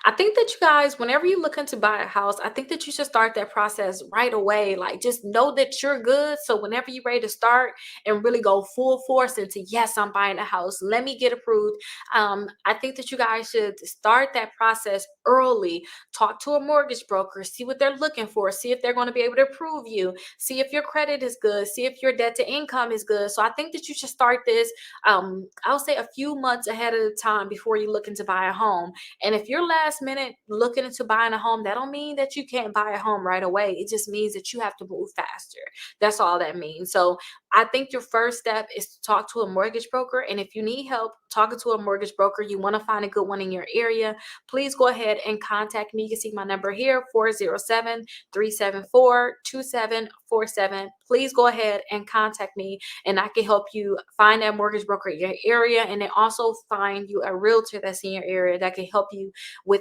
I think that you guys, whenever you looking to buy a house, I think that you should start that process right away. Like, just know that you're good. So whenever you're ready to start and really go full force into, yes, I'm buying a house, let me get approved. I think that you guys should start that process early. Talk to a mortgage broker, see what they're looking for, see if they're going to be able to approve you, see if your credit is good, see if your debt to income is good. So I think that you should start this, I'll say a few months ahead of the time before you're looking to buy a home. And if you're last minute looking into buying a home, that don't mean that you can't buy a home right away. It just means that you have to move faster. That's all that means. So I think your first step is to talk to a mortgage broker. And if you need help talking to a mortgage broker, you want to find a good one in your area, please go ahead and contact me. You can see my number here, 407-374-2747. Please go ahead and contact me, and I can help you find that mortgage broker in your area, and then also find you a realtor that's in your area that can help you with